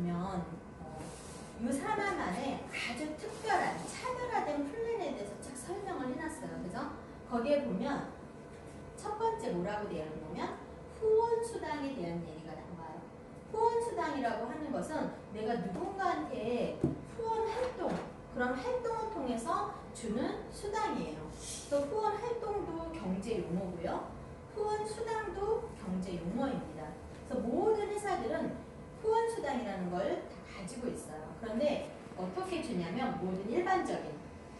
보면 유산화만의 아주 특별한 차별화된 플랜에 대해서 쫙 설명을 해놨어요. 그죠? 거기에 보면 첫 번째 뭐라고 되어 있냐면 후원수당에 대한 얘기가 나와요. 후원수당이라고 하는 것은 내가 누군가한테 후원 활동, 그런 활동을 통해서 주는 수당이에요. 또 후원 활동도 경제 용어고요. 후원 수당도 경제 용어입니다. 그래서 모든 회사들은 후원 수당이라는 걸 다 가지고 있어요. 그런데 어떻게 주냐면 모든 일반적인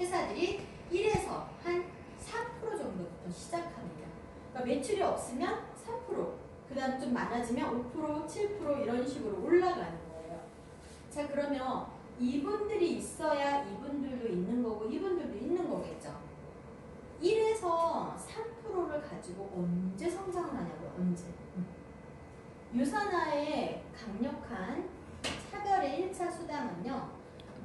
회사들이 1에서 한 4% 정도부터 시작합니다. 그러니까 매출이 없으면 3%, 그 다음 좀 많아지면 5%, 7% 이런 식으로 올라가는 거예요. 자, 그러면 이분들이 있어야 이분들도 있는 거고 이분들도 있는 거겠죠. 1에서 3%를 가지고 언제 성장을 하냐고요. 언제. 유산화의 강력한 차별의 1차 수당은요.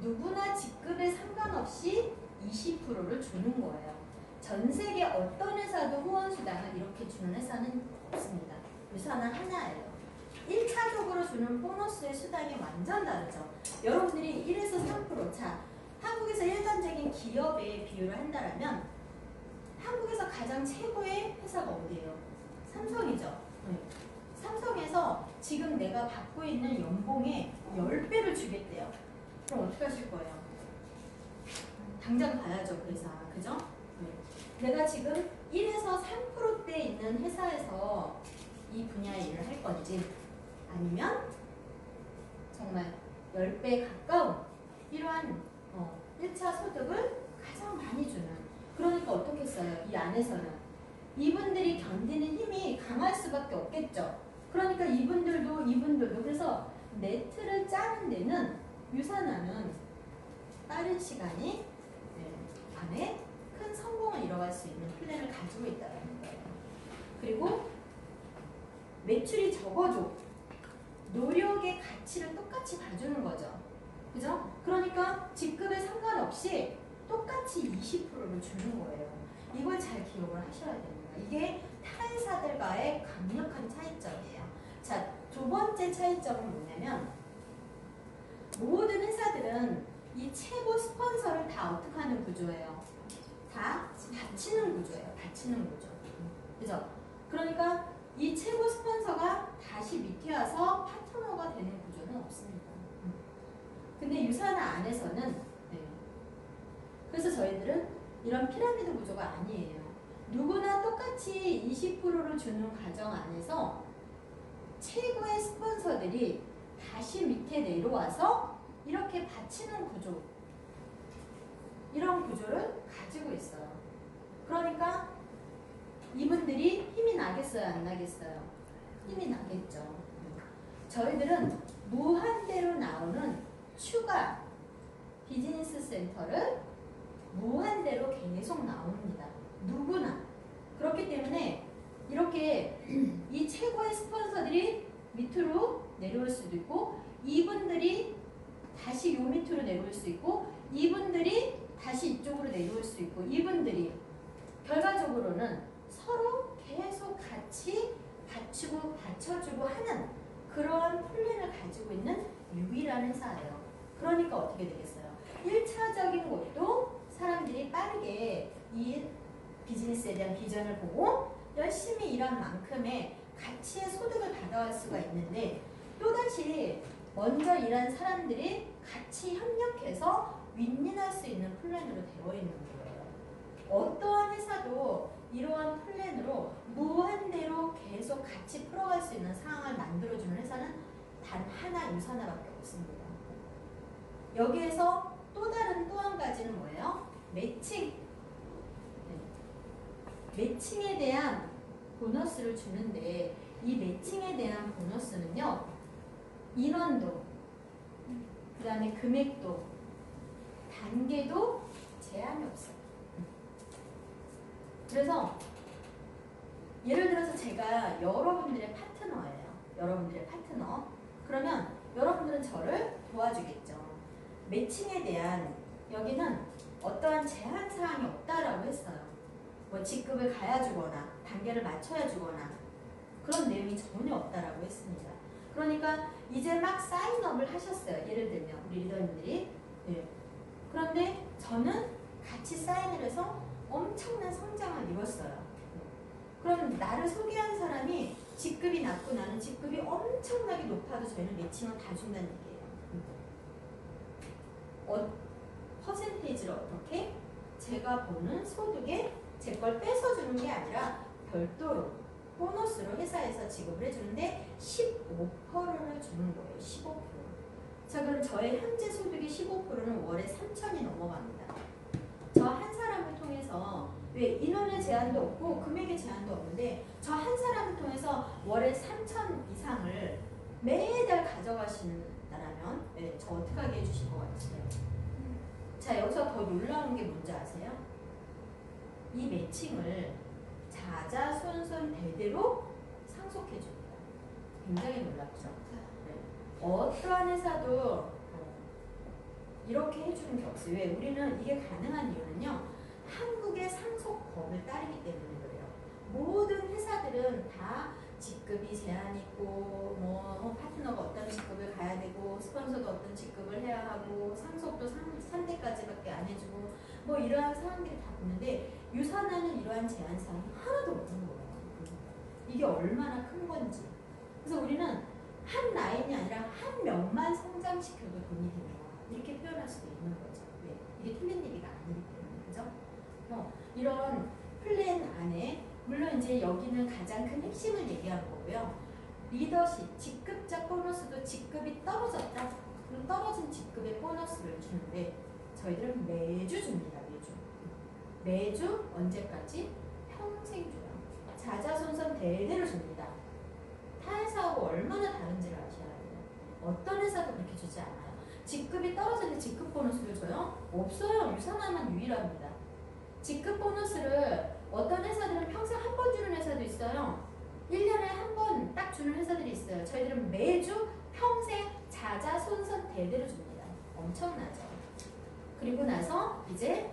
누구나 직급에 상관없이 20%를 주는 거예요. 전 세계 어떤 회사도 후원 수당을 이렇게 주는 회사는 없습니다. 유산화 하나예요. 1차적으로 주는 보너스의 수당이 완전 다르죠. 여러분들이 1에서 3%, 자, 한국에서 일반적인 기업의 비율을 한다면 한국에서 가장 최고의 회사가 어디예요? 삼성이죠. 네. 삼성에서 지금 내가 받고 있는 연봉의 10배를 주겠대요. 그럼 어떻게 하실 거예요? 당장 가야죠, 그 회사. 그죠? 네. 내가 지금 1에서 3%대 있는 회사에서 이 분야의 일을 할 건지 아니면 정말 10배 가까운 이러한 1차 소득을 가장 많이 주는, 그러니까 어떻게 써요? 이 안에서는 이분들이 견디는 힘이 강할 수밖에 없겠죠. 그러니까 이분들도 그래서 네트를 짜는 데는 유산화는 빠른 시간이 안에 큰 성공을 이뤄갈 수 있는 플랜을 가지고 있다는 거예요. 그리고 매출이 적어도 노력의 가치를 똑같이 봐주는 거죠. 그죠? 그러니까 직급에 상관없이 똑같이 20%를 주는 거예요. 이걸 잘 기억을 하셔야 됩니다. 이게 타 회사들과의 강력한 차이점이에요. 자, 두 번째 차이점은 뭐냐면 모든 회사들은 이 최고 스폰서를 다 어떻게 하는 구조예요? 다 바치는 구조예요. 바치는 구조. 그죠? 그러니까 이 최고 스폰서가 다시 밑에 와서 파트너가 되는 구조는 없습니다. 근데 유산화 안에서는 그래서 저희들은 이런 피라미드 구조가 아니에요. 누구나 똑같이 20%를 주는 과정 안에서 최고의 스폰서들이 다시 밑에 내려와서 이렇게 받치는 구조, 이런 구조를 가지고 있어요. 그러니까 이분들이 힘이 나겠어요? 안 나겠어요? 힘이 나겠죠. 저희들은 무한대로 나오는 추가 비즈니스 센터를 무한대로 계속 나옵니다. 누구나. 그렇기 때문에 이렇게 이 최고의 스폰서들이 밑으로 내려올 수도 있고 이분들이 다시 요 밑으로 내려올 수 있고 이분들이 다시 이쪽으로 내려올 수 있고 이분들이 결과적으로는 서로 계속 같이 받치고 받쳐주고 하는 그러한 플랜을 가지고 있는 유일한 회사예요. 그러니까 어떻게 되겠어요? 1차적인 것도 사람들이 빠르게 이 비즈니스에 대한 비전을 보고 열심히 일한 만큼의 가치의 소득을 받아갈 수가 있는데 또다시 먼저 일한 사람들이 같이 협력해서 윈윈할 수 있는 플랜으로 되어 있는 거예요. 어떠한 회사도 이러한 플랜으로 무한대로 계속 같이 풀어갈 수 있는 상황을 만들어주는 회사는 단 하나 유산화밖에 없습니다. 여기에서 또 다른 또 한 가지는 뭐예요? 매칭. 매칭에 대한 보너스를 주는데 이 매칭에 대한 보너스는요. 인원도, 그 다음에 금액도, 단계도 제한이 없어요. 그래서 예를 들어서 제가 여러분들의 파트너예요. 여러분들의 파트너. 그러면 여러분들은 저를 도와주겠죠. 매칭에 대한 여기는 어떠한 제한 사항이 없다라고 했어요. 뭐 직급을 가야 주거나 단계를 맞춰야 주거나 그런 내용이 전혀 없다라고 했습니다. 그러니까 이제 막 사인업을 하셨어요. 예를 들면 우리 리더님들이. 네. 그런데 저는 같이 사인을 해서 엄청난 성장을 이뤘어요. 그럼 나를 소개한 사람이 직급이 낮고 나는 직급이 엄청나게 높아도 저희는 매칭을 다 준다는 얘기예요. 퍼센테이지를 어떻게? 제가 버는 소득에 제 걸 뺏어주는 게 아니라 별도로 보너스로 회사에서 지급을 해주는데 15%를 주는 거예요. 15%. 자, 그럼 저의 현재 소득의 15%는 월에 3천이 넘어갑니다. 저 한 사람을 통해서 왜 인원의 제한도 없고 금액의 제한도 없는데 저 한 사람을 통해서 월에 3천 이상을 매달 가져가신다면 네, 저 어떻게 하게 해주실 것 같으세요? 자, 여기서 더 놀라운 게 뭔지 아세요? 이 매칭을 자자손손 대대로 상속해 줍니다. 굉장히 놀랍죠? 네. 어떠한 회사도 이렇게 해주는 게 없어요. 왜? 우리는 이게 가능한 이유는요. 한국의 상속법을 따르기 때문에 그래요. 모든 회사들은 다 직급이 제한이 있고 파트너가 어떤 직급을 가야 되고 스폰서도 어떤 직급을 해야 하고 상속도 3대까지밖에 안 해주고 이러한 상황들이 다 있는데 유산하는 이러한 제한사항이 하나도 없는 거예요. 이게 얼마나 큰 건지. 그래서 우리는 한 라인이 아니라 한 명만 성장시켜도 돈이 된다. 이렇게 표현할 수도 있는 거죠. 네. 이게 틀린 얘기가 아니기 때문에. 그죠? 이런 플랜 안에 물론 이제 여기는 가장 큰 핵심을 얘기한 거고요. 리더십, 직급자 보너스도 직급이 떨어졌다. 그럼 떨어진 직급의 보너스를 주는데 저희들은 매주 줍니다. 매주 언제까지? 평생 줘요. 자자손손 대대로 줍니다. 타 회사하고 얼마나 다른지를 아셔야 돼요. 어떤 회사도 그렇게 주지 않아요. 직급이 떨어졌는데 직급 보너스를 줘요? 없어요. 유산화만 유일합니다. 직급 보너스를 어떤 회사들은 평생 한 번 주는 회사도 있어요. 1년에 한 번 딱 주는 회사들이 있어요. 저희들은 매주 평생 자자손손 대대로 줍니다. 엄청나죠. 그리고 나서 이제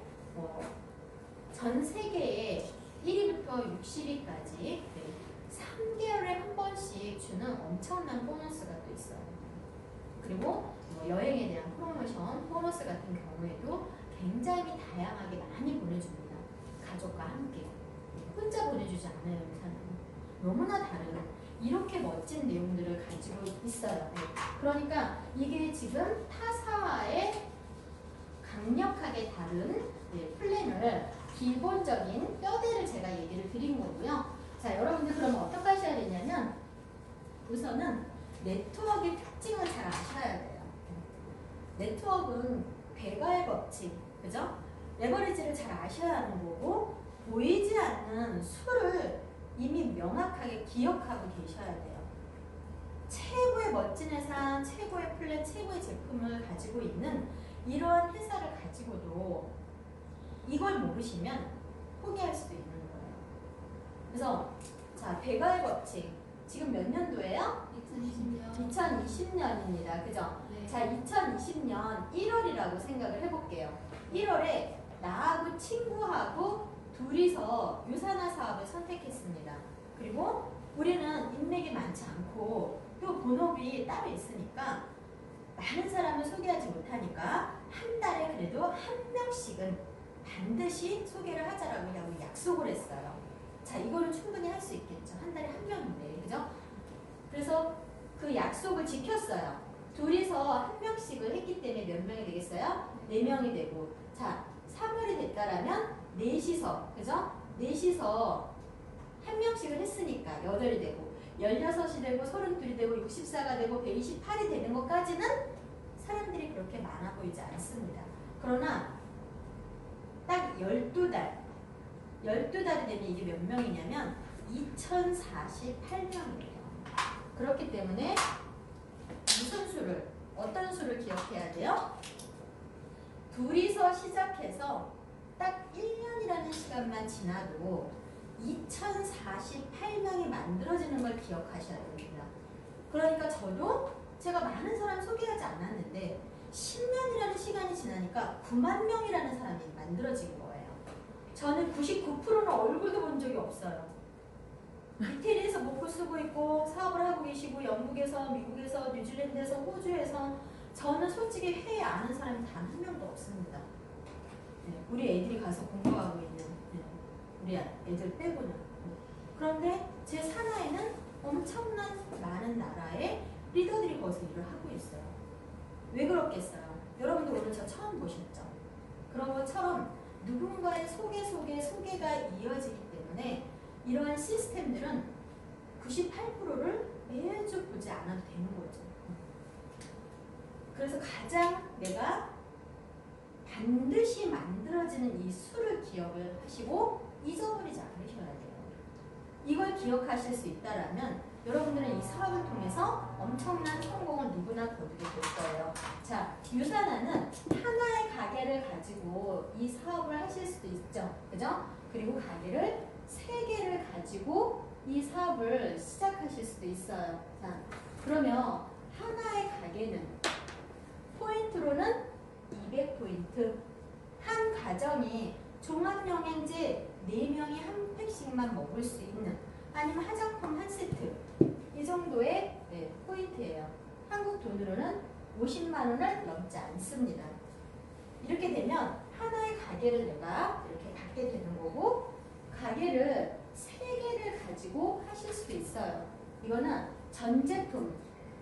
전 세계에 1위부터 60위까지 3개월에 한 번씩 주는 엄청난 보너스가 또 있어요. 그리고 여행에 대한 프로모션, 보너스 같은 경우에도 굉장히 다양하게 많이 보내줍니다. 가족과 함께. 혼자 보내주지 않아요. 회사는. 너무나 다른 이렇게 멋진 내용들을 가지고 있어요. 그러니까 이게 지금 타사와의 강력하게 다른 플랜을 기본적인 뼈대를 제가 얘기를 드린 거고요. 자, 여러분들 그러면 어떻게 하셔야 되냐면 우선은 네트워크의 특징을 잘 아셔야 돼요. 네트워크는 배가의 법칙, 그죠? 레버리지를 잘 아셔야 하는 거고 보이지 않는 수를 이미 명확하게 기억하고 계셔야 돼요. 최고의 멋진 회사, 최고의 플랜, 최고의 제품을 가지고 있는 이러한 회사를 가지고도 이걸 모르시면 포기할 수도 있는 거예요. 그래서 자, 배가의 법칙 지금 몇 년도예요? 2020년입니다. 그죠? 네. 자, 2020년 1월이라고 생각을 해볼게요. 1월에 나하고 친구하고 둘이서 유산화 사업을 선택했습니다. 그리고 우리는 인맥이 많지 않고 또 본업이 따로 있으니까 많은 사람을 소개하지 못하니까 한 달에 그래도 한 명씩은 반드시 소개를 하자라고 약속을 했어요. 자, 이거는 충분히 할 수 있겠죠. 한 달에 한 명인데, 그죠? 그래서 그 약속을 지켰어요. 둘이서 한 명씩을 했기 때문에 몇 명이 되겠어요? 4명이 되고. 자, 3월이 됐다라면 넷이서, 그죠? 넷이서 한 명씩을 했으니까 8이 되고 16이 되고 32이 되고 64가 되고 128이 되는 것까지는 사람들이 그렇게 많아 보이지 않습니다. 그러나 딱 12달이 되면 이게 몇 명이냐면 2048명이에요. 그렇기 때문에 무슨 수를, 어떤 수를 기억해야 돼요? 둘이서 시작해서 딱 1년이라는 시간만 지나도 2048명이 만들어지는 걸 기억하셔야 됩니다. 그러니까 저도 제가 많은 사람 소개하지 않았는데 10년이라는 시간이 지나니까 9만 명이라는 사람이 만들어진 거예요. 저는 99%는 얼굴도 본 적이 없어요. 이태리에서 목포 쓰고 있고 사업을 하고 계시고 영국에서 미국에서 뉴질랜드에서 호주에서 저는 솔직히 회의 아는 사람이 단 한 명도 없습니다. 네, 우리 애들이 가서 공부하고 있는 우리 애들 빼고는. 그런데 제 산하에는 엄청난 많은 나라의 리더들이 거기서 일을 하고 있어요. 왜 그렇겠어요? 여러분들 오늘 저 처음 보셨죠? 그런 것처럼 누군가의 소개가 이어지기 때문에 이러한 시스템들은 98%를 매주 보지 않아도 되는 거죠. 그래서 가장 내가 반드시 만들어지는 이 수를 기억을 하시고 잊어버리지 않으셔야 돼요. 이걸 기억하실 수 있다라면 여러분들은 이 사업을 통해서 엄청난 성공을 누구나 거두게 될 거예요. 자, 유산화는 하나의 가게를 가지고 이 사업을 하실 수도 있죠. 그죠? 그리고 가게를 3개를 가지고 이 사업을 시작하실 수도 있어요. 자, 그러면 하나의 가게는 포인트로는 200포인트. 한 가정이 종합영양제 4명이 한 팩씩만 먹을 수 있는, 아니면 화장품 한 세트, 이 정도의 포인트예요. 한국 돈으로는 50만 원을 넘지 않습니다. 이렇게 되면 하나의 가게를 내가 이렇게 갖게 되는 거고, 가게를 3개를 가지고 하실 수도 있어요. 이거는 전 제품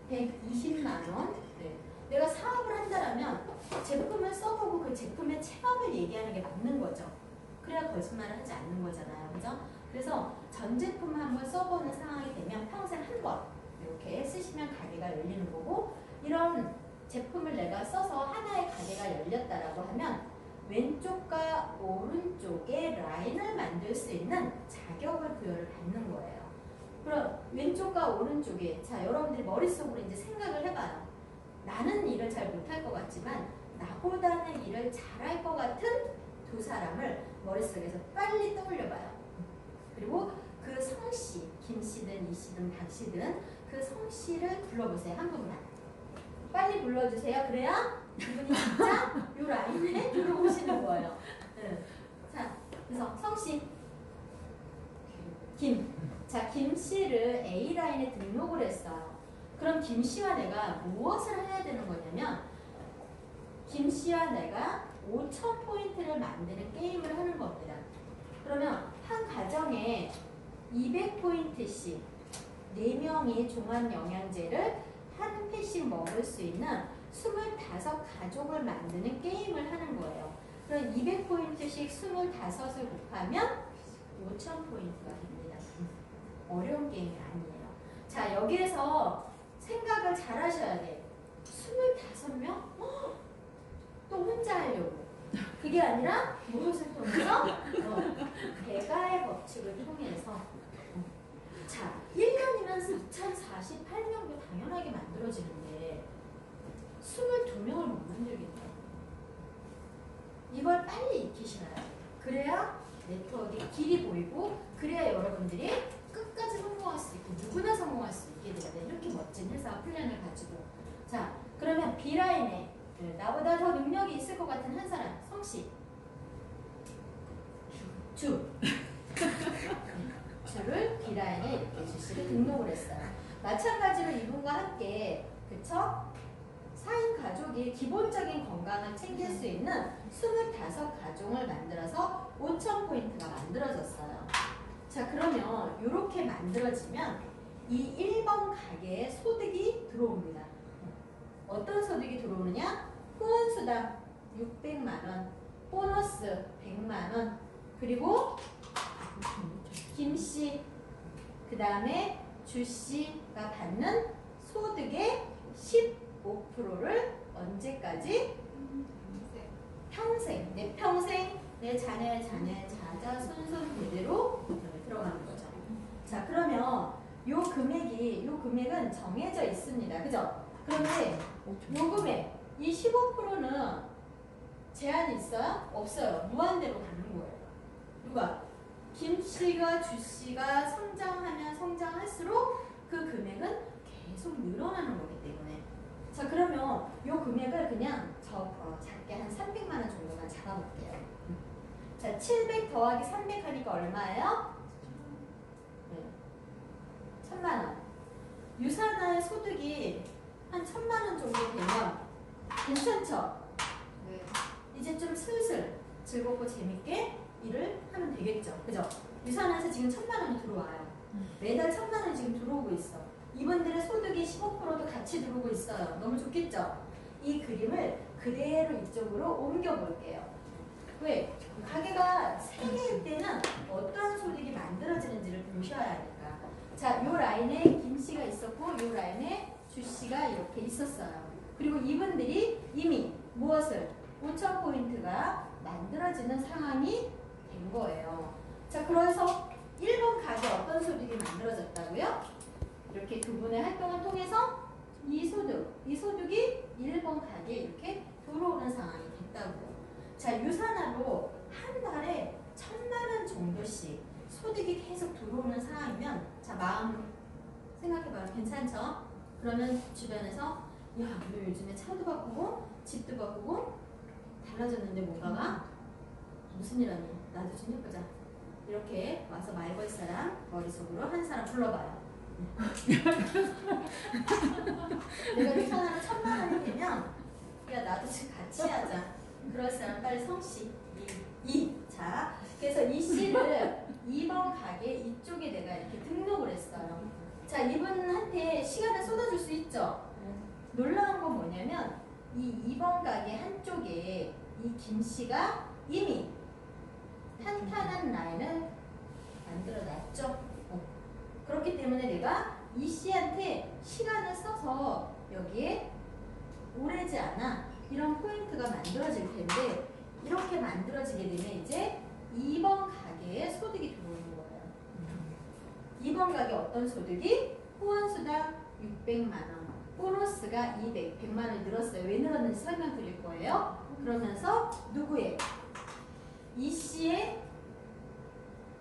120만 원. 내가 사업을 한다면 제품을 써보고 그 제품의 체감을 얘기하는 게 맞는 거죠. 그래야 거짓말을 하지 않는 거잖아요. 그죠? 그래서 전 제품을 한번 써보는 상황이 되면 평생 한 번 이렇게 쓰시면 가게가 열리는 거고, 이런 제품을 내가 써서 하나의 가게가 열렸다라고 하면 왼쪽과 오른쪽에 라인을 만들 수 있는 자격을 부여를 받는 거예요. 그럼 왼쪽과 오른쪽에, 자, 여러분들이 머릿속으로 이제 생각을 해봐요. 나는 일을 잘 못할 것 같지만 나보다는 일을 잘할 것 같은 두 사람을 머릿속에서 빨리 떠올려봐요. 그리고 그 성씨, 김씨든 이씨든 박씨든 그 성씨를 불러보세요. 한 분만. 빨리 불러주세요. 그래야 이분이 진짜 이 라인에 들어오시는 거예요. 네. 자, 그래서 성씨 김. 자, 김씨를 A라인에 등록을 했어요. 그럼 김씨와 내가 무엇을 해야 되는 거냐면, 김씨와 내가 5,000포인트를 만드는 게임을 하는 겁니다. 그러면 한 가정에 200포인트씩 4명이 종합영양제를 한 팩씩 먹을 수 있는 25가족을 만드는 게임을 하는 거예요. 그럼 200포인트씩 25을 곱하면 5,000포인트가 됩니다. 어려운 게임이 아니에요. 자, 여기에서 생각을 잘 하셔야 돼. 25명? 또 혼자 하려고. 그게 아니라 무엇을 통해서? 대가의 법칙을 통해서. 자, 1년이면 4,048명도 당연하게 만들어지는데 22명을 못 만들겠다. 이걸 빨리 익히셔야 돼요. 그래야 네트워크의 길이 보이고, 그래야 여러분들이 끝까지 성공할 수 있고 누구나 성공할 수 있게 돼야 돼. 이렇게 멋진 회사 플랜을 가지고. 자, 그러면 B라인에 나보다 더 능력이 있을 것 같은 한 사람, 성씨. 주를 B라인에 이렇게 주씨를 등록을 했어요. 마찬가지로 이분과 함께, 그쵸? 4인 가족이 기본적인 건강을 챙길 수 있는 25가족을 만들어서 5,000포인트가 만들어졌어요. 자, 그러면 이렇게 만들어지면 이 1번 가게에 소득이 들어옵니다. 어떤 소득이 들어오느냐? 후원수당 600만원, 보너스 100만원, 그리고 김씨, 그 다음에 주씨가 받는 소득의 15%를 언제까지? 평생. 내 평생, 내 자녀, 자자, 손손 대대로 들어가는 거죠. 자, 그러면 요 금액은 정해져 있습니다. 그죠? 그런데 요 금액, 이 15%는 제한이 있어요? 없어요. 무한대로 가는 거예요. 누가? 김씨가, 주씨가 성장하면 성장할수록 그 금액은 계속 늘어나는 거기 때문에. 자, 그러면 요 금액을 그냥 작게 한 300만 원 정도만 잡아볼게요. 자, 700 더하기 300 하니까 얼마예요? 네. 1,000만 원. 유산화의 소득이 한 1,000만 원 정도 되면 괜찮죠? 네. 이제 좀 슬슬 즐겁고 재밌게 일을 하면 되겠죠. 그죠? 유산화에서 지금 1,000만 원이 들어와요. 매달 1,000만 원이 지금 들어오고 있어. 이분들의 소득이 15%도 같이 들어오고 있어요. 너무 좋겠죠? 이 그림을 그대로 이쪽으로 옮겨 볼게요. 왜? 가게가 3개일 때는 어떠한 소득이 만들어지는지를 보셔야 하니까. 자, 요 라인에 김씨가 있었고 요 라인에 주씨가 이렇게 있었어요. 그리고 이분들이 이미 무엇을? 5,000포인트가 만들어지는 상황이 된 거예요. 자, 그래서 1번 가게 어떤 소득이 만들어졌다고요? 이렇게 두 분의 활동을 통해서 이 소득이 1번 가게에 이렇게 들어오는 상황이 됐다고요. 자, 유산화로 한 달에 1,000만 원 정도씩 소득이 계속 들어오는 상황이면 자, 마음 생각해봐요. 괜찮죠? 그러면 주변에서 야, 너 요즘에 차도 바꾸고 집도 바꾸고 달라졌는데 뭔가가 무슨 일 하니? 나도 좀 해보자. 이렇게 와서 말 걸 사람 머릿속으로 한 사람 불러봐요. 내가 유산화로 1,000만 원이 되면 야, 나도 지금 같이 하자. 그럴 사람 빨리 성씨 자, 그래서 이 씨를 2번 가게 이쪽에 내가 이렇게 등록을 했어요. 자, 이분한테 시간을 쏟아줄 수 있죠. 놀라운 건 뭐냐면 이 2번 가게 한쪽에 이 김씨가 이미 탄탄한 라인을 만들어 놨죠. 그렇기 때문에 내가 이 씨한테 시간을 써서 여기에 오래지 않아 이런 포인트가 만들어질 텐데 이렇게 만들어지게 되면 이제 2번 가게에 소득이 들어오는 거예요. 2번 가게 어떤 소득이? 후원수당 600만 원, 보너스가 100만 원이 늘었어요. 왜 늘었는지 설명드릴 거예요. 그러면서 누구의? 이 씨의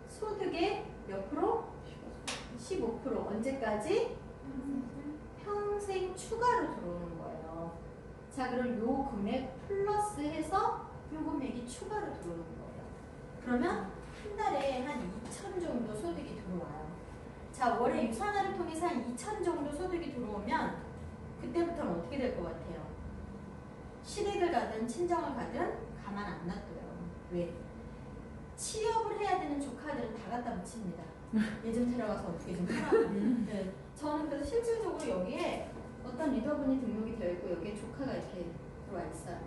소득의 몇 프로? 15%. 언제까지? 평생 추가로 들어오는 거예요. 자, 그럼 요 금액 플러스 해서 요 금액이 추가로 들어오는 거예요. 그러면 한 달에 한 2,000 정도 소득이 들어와요. 자, 월에 유산화를 통해서 한 2,000 정도 소득이 들어오면 그때부터는 어떻게 될 것 같아요? 시댁을 가든 친정을 가든 가만 안 놔둬요. 왜? 취업을 해야 되는 조카들은 다 갖다 붙입니다. 얘 좀 데려가서 어떻게 좀 하라고. 네. 저는 그래서 실질적으로 여기에 어떤 리더분이 등록이 되어 있고 여기에 조카가 이렇게 들어와 있어요.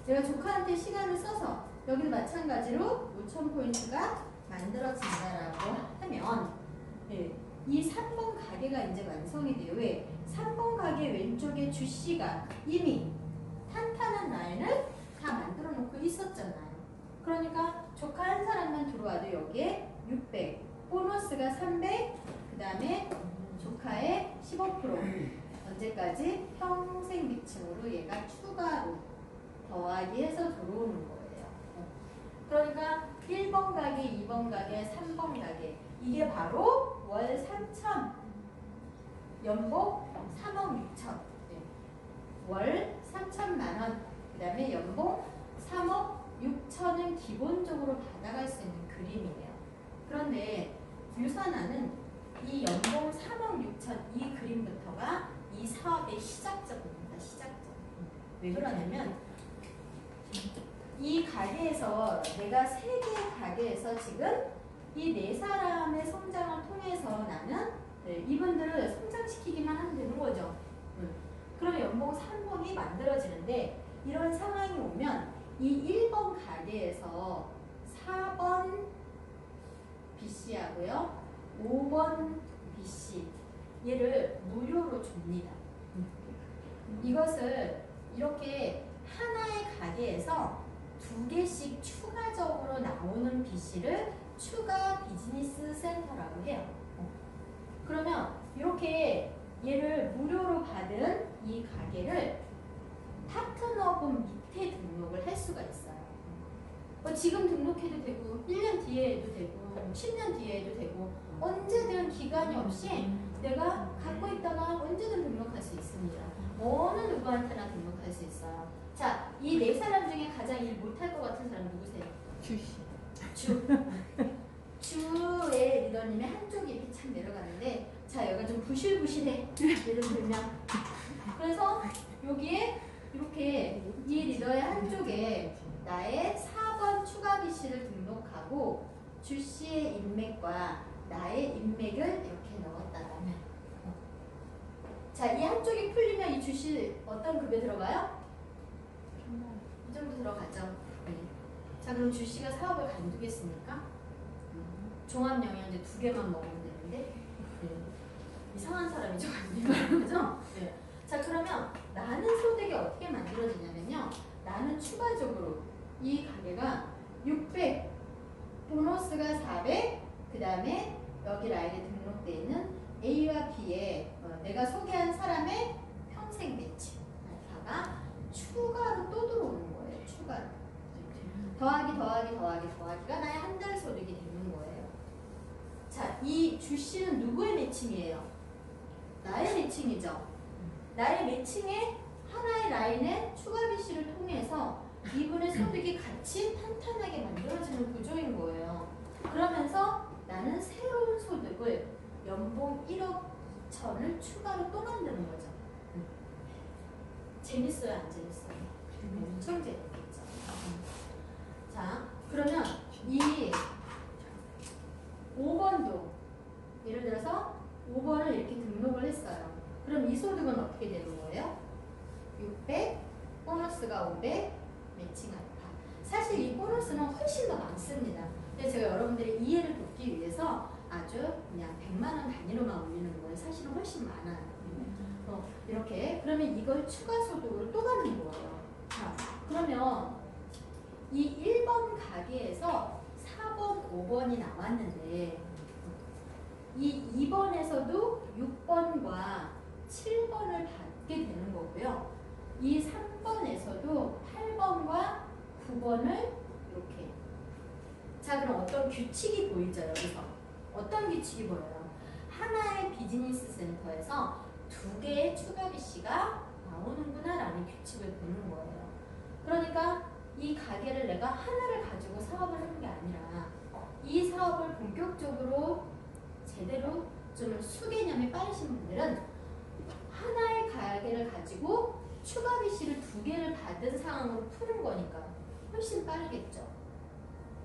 제가 조카한테 시간을 써서 여기도 마찬가지로 5,000포인트가 만들어진다라고 하면 네. 이 3번 가게가 이제 완성이 돼요. 왜? 3번 가게 왼쪽에 주씨가 이미 탄탄한 라인을 다 만들어 놓고 있었잖아요. 그러니까 조카 한 사람만 들어와도 여기에 600, 보너스가 300, 그 다음에 조카의 15% 언제까지? 평생 비층으로 얘가 추가로 더하기 해서 들어오는 거예요. 그러니까 1번 가게, 2번 가게, 3번 가게 이게 바로 월 3,000 연봉 3억 6천 월 3,000만 원 그 다음에 연봉 3억 6천은 기본적으로 받아갈 수 있는 그림이에요. 그런데 유산화는 이 연봉 3억 6천 이 그림부터가 이 사업의 시작점입니다. 시작점. 왜 그러냐면 이 가게에서 내가 3개의 가게에서 지금 이 4사람의 성장을 통해서 나는 이분들을 성장시키기만 하면 되는 거죠. 그럼 연봉 3억이 만들어지는데 이런 상황이 오면 이 1번 가게에서 4번 B씨하고요 5번 B씨 얘를 무료로 줍니다. 이것을 이렇게 하나의 가게에서 2개씩 추가적으로 나오는 B씨를 추가 비즈니스 센터라고 해요. 그러면 이렇게 얘를 무료로 받은 이 가게를 파트너분 밑에 등록을 할 수가 있어요. 지금 등록해도 되고 1년 뒤에 해도 되고 10년 뒤에 해도 되고 언제든 기간이 없이 내가 갖고 있다가 언제든 등록할 수 있습니다. 어느 누구한테나 등록할 수 있어요. 자, 이 4사람 중에 가장 일 못할 것 같은 사람 누구세요? 주씨. 주의 리더님의 한쪽이 이렇게 착 내려가는데 자, 여기가 좀 부실부실해. 예를 들면. 그래서 여기에 이렇게 이 리더의 한쪽에 나의 4번 추가 BC를 등록하고 주 씨의 인맥과 나의 인맥을 이렇게 넣었다라면, 자, 이 한쪽이 풀리면 이 주 씨 어떤 급에 들어가요? 이 정도 들어가죠. 네. 자, 그럼 주 씨가 사업을 관두겠습니까? 종합영양제 2개만 먹으면 되는데, 네. 이상한 사람이죠, 그죠? 네. 자, 그러면 나는 소득이 어떻게 만들어지냐면요. 나는 추가적으로 이 가게가 600, 보너스가 400, 그 다음에 여기 라인에 등록되어 있는 A와 B에 내가 소개한 사람의 평생 매치 알파가 추가로 또 들어오는 거예요. 추가로. 더하기가 나의 한 달 소득이 되는 거예요. 자, 이 주 씨는 누구의 매칭이에요? 나의 매칭이죠. 나의 매칭에 하나의 라인에 추가 BC를 통해서 이분의 소득이 같이 탄탄하게 만들어지는 구조인 거예요. 그러면서 나는 새로운 소득을 연봉 1억 천을 추가로 또 만드는 거죠. 재밌어요, 안 재밌어요? 엄청 재밌겠죠. 자, 그러면 이 5번도 예를 들어서 5번을 이렇게 등록을 했어요. 그럼 이 소득은 어떻게 되는 거예요? 600, 보너스가 500, 매칭 알파. 사실 이 보너스는 훨씬 더 많습니다. 근데 제가 여러분들의 이해를 돕기 위해서 아주 그냥 100만 원 단위로만 올리는 거예요. 사실은 훨씬 많아요. 이렇게 그러면 이걸 추가 소득으로 또 가는 거예요. 자, 그러면 이 1번 가게에서 4번, 5번이 나왔는데 이 2번에서도 6번과 7번을 받게 되는 거고요. 이 3번에서도 8번과 9번을 이렇게. 자, 그럼 어떤 규칙이 보이죠, 여기서? 어떤 규칙이 보여요? 하나의 비즈니스 센터에서 2개의 추가 BC가 나오는구나 라는 규칙을 보는 거예요. 그러니까 이 가게를 내가 하나를 가지고 사업을 하는 게 아니라 이 사업을 본격적으로 제대로 좀 수개념이 빠르신 분들은 하나의 가게를 가지고 추가 BC를 2개를 받은 상황으로 푸는 거니까 훨씬 빠르겠죠.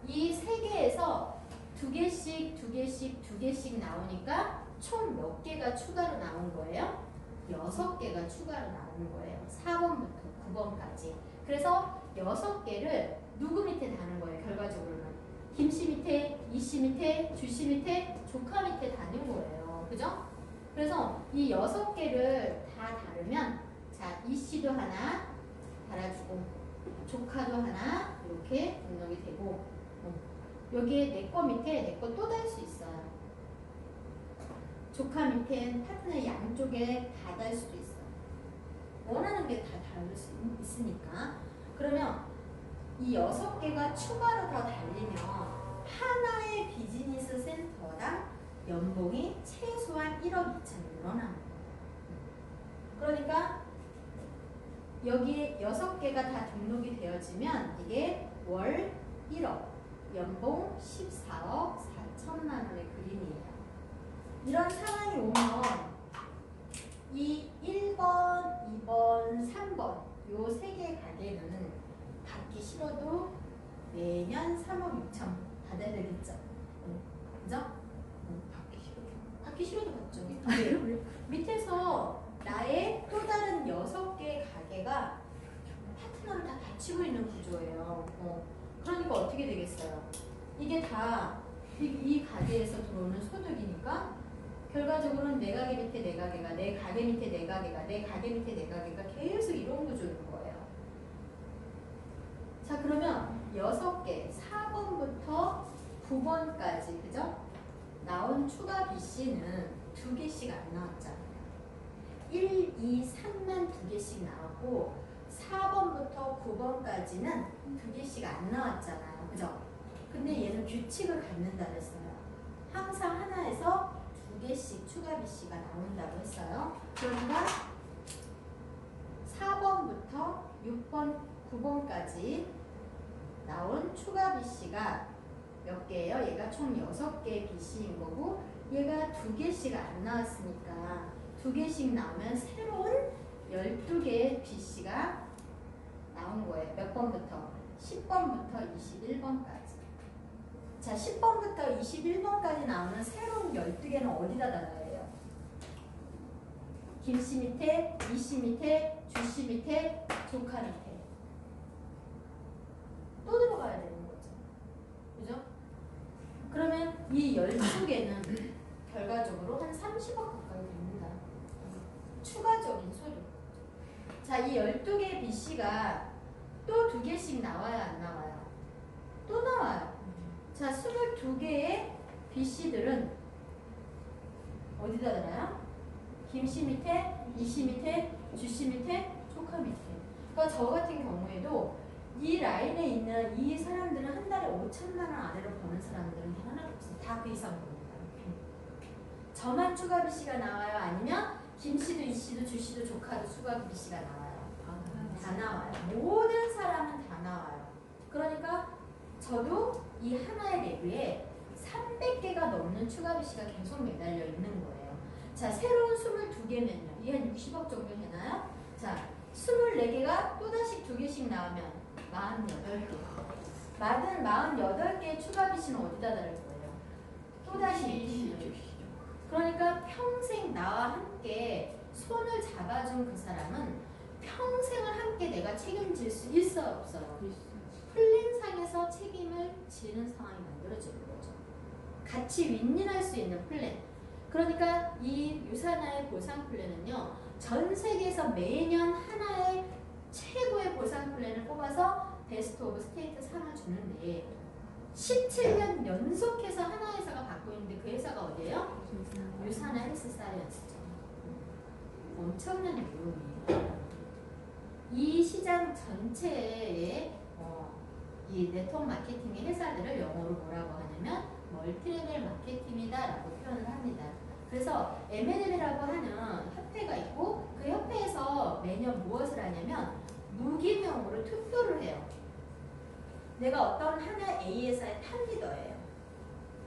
이 3개에서 2개씩 나오니까 총 몇 개가 추가로 나온 거예요? 6개가 추가로 나온 거예요. 4번부터 9번까지. 그래서 6개를 누구 밑에 다는 거예요? 결과적으로는 김씨 밑에, 이씨 밑에, 주씨 밑에, 조카 밑에 다는 거예요. 그죠? 그래서 이 6개를 다 다르면 자, 이씨도 하나 달아주고 조카도 하나 이렇게 등록이 되고 여기에 내 거 밑에 내 거 또 달 수 있어요. 조카 밑에 파트너 양쪽에 다 달 수도 있어요. 원하는 게 다 다를 수 있으니까. 그러면 이 6개가 추가로 더 달리면 하나의 비즈니스 센터당 연봉이 최소한 1억 2천 늘어나는 거예요. 그러니까 여기에 6개가 다 등록이 되어지면 이게 월 1억, 연봉 14억 4천만 원의 그림이에요. 이런 상황이 오면 이 1번, 2번, 3번 요 3개의 가게는 받기 싫어도 매년 3억 6천 받아야 되겠죠. 그죠? 받기 싫어도 받죠. 밑에서 나의 또 다른 6개의 가게가 파트너를 다 받치고 있는 구조예요. 그러니까 어떻게 되겠어요? 이게 다 이 가게에서 들어오는 소득이니까 결과적으로는 내 가게 밑에 내 가게가, 내 가게 밑에 내 가게가, 내 가게 밑에 내 가게가 계속 이런 구조인 거예요. 자, 그러면 6개, 4번부터 9번까지, 그죠? 나온 추가 BC는 2개씩 안 나왔잖아요. 1, 2, 3만 2개씩 나왔고 4번부터 9번까지는 2개씩 안 나왔잖아요. 그죠? 근데 얘는 규칙을 갖는다 그랬어요. 항상 하나에서 2개씩 추가 BC가 나온다고 했어요. 그러니까 4번부터 6번, 9번까지 나온 추가 BC가 몇 개예요? 얘가 총 6개의 BC인 거고 얘가 2개씩 안 나왔으니까 2개씩 나오면 새로운 12개의 BC가 나온 거예요. 몇 번부터? 10번부터 21번까지. 자, 10번부터 21번까지 나오는 새로운 12개는 어디다 달아야 해요? 김씨 밑에, 이씨 밑에, 주씨 밑에, 조카 밑에. 또 들어가야 되는 거죠. 그죠? 그러면 이 12개는 결과적으로 한 30억 가까이 됩니다. 추가적인 소득. 자, 이 12개의 BC가 또 2개씩 나와야 안 나와요? 또 나와요. 자, 22개의 BC들은 어디다 달아요? 김씨 밑에, 이씨 밑에, 주씨 밑에, 조카 밑에. 그러니까 저 같은 경우에도 이 라인에 있는 이 사람들은 한 달에 5천만 원 아래로 버는 사람들은 하나도 없어요. 다 그 이상 버니다. 저만 추가 BC가 나와요? 아니면 김씨도, 이씨도, 주씨도, 조카도 추가 BC가 나와요? 다 나와요. 모든 사람은 다 나와요. 그러니까 저도 이 하나의 레뷰에 300개가 넘는 추가 BC가 계속 매달려 있는 거예요. 자, 새로운 22개면요. 이게 한 60억 정도 되나요? 자, 24개가 또다시 2개씩 나오면 48개. 48개의 추가 BC는 어디다 다를 거예요? 또다시. 그러니까 평생 나와 함께 손을 잡아준 그 사람은 평생을 함께 내가 책임질 수 있어요, 없어요? 플랜상에서 책임을 지는 상황이 만들어지는 거죠. 같이 윈윈할 수 있는 플랜. 그러니까 이 유산화의 보상 플랜은요, 전 세계에서 매년 하나의 최고의 보상 플랜을 뽑아서 베스트 오브 스테이트 상을 주는데 17년 연속해서 하나 회사가 받고 있는데 그 회사가 어디예요? 유산화 헬스 사이언스죠. 엄청난 내용이에요. 이 시장 전체의 이 네트워크 마케팅의 회사들을 영어로 뭐라고 하냐면 멀티레벨 마케팅이다 라고 표현을 합니다. 그래서 M&M이라고 하는 협회가 있고 그 협회에서 매년 무엇을 하냐면 무기명으로 투표를 해요. 내가 어떤 하나 A 회사의 탑리더예요.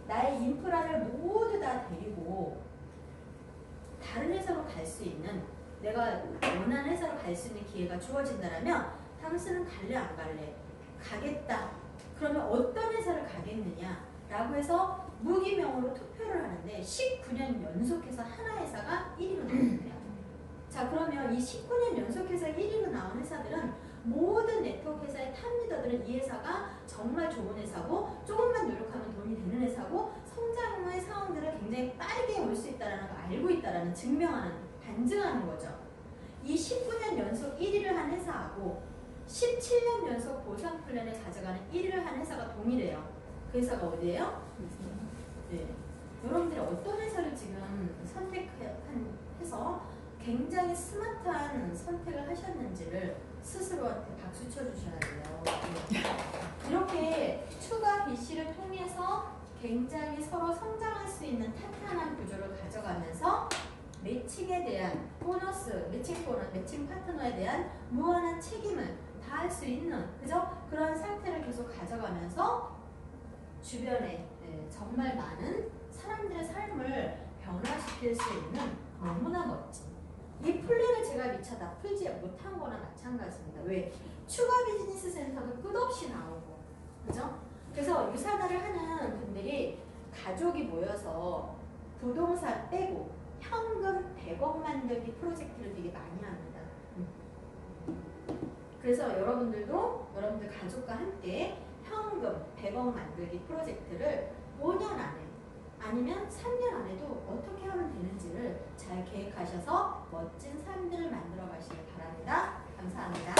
나의 인프라를 모두 다 데리고 다른 회사로 갈 수 있는, 내가 원하는 회사로 갈 수 있는 기회가 주어진다면 당신은 갈래 안 갈래? 가겠다. 그러면 어떤 회사를 가겠느냐? 라고 해서 무기명으로 투표를 하는데 19년 연속해서 하나 회사가 1위로 나옵니다. 자, 그러면 이 19년 연속해서 1위로 나온 회사들은 모든 네트워크 회사의 탑리더들은 이 회사가 정말 좋은 회사고 조금만 노력하면 돈이 되는 회사고 성장의 상황들을 굉장히 빠르게 올 수 있다는 걸 알고 있다는 증명하는, 반증하는 거죠. 이 19년 연속 1위를 한 회사하고 17년 연속 보상 플랜을 가져가는 1위를 한 회사가 동일해요. 그 회사가 어디예요? 네. 여러분들이 어떤 회사를 지금 선택해서 굉장히 스마트한 선택을 하셨는지를 스스로한테 박수 쳐주셔야 돼요. 이렇게 추가 BC를 통해서 굉장히 서로 성장할 수 있는 탄탄한 구조를 가져가면서 매칭에 대한 보너스, 매칭 파트너에 대한 무한한 책임을 다할 수 있는, 그죠? 그런 상태를 계속 가져가면서 주변에 정말 많은 사람들의 삶을 변화시킬 수 있는 너무나 멋진 이 플랜을 제가 미처 다 풀지 못한 거나 마찬가지입니다. 왜? 추가 비즈니스 센터도 끝없이 나오고, 그죠? 그래서 유산화를 하는 분들이 가족이 모여서 부동산 빼고 현금 100억 만들기 프로젝트를 되게 많이 합니다. 그래서 여러분들도 여러분들 가족과 함께 현금 100억 만들기 프로젝트를 5년 안에 아니면 3년 안에도 어떻게 하면 되는지를 잘 계획하셔서 멋진 삶들을 만들어 가시길 바랍니다. 감사합니다.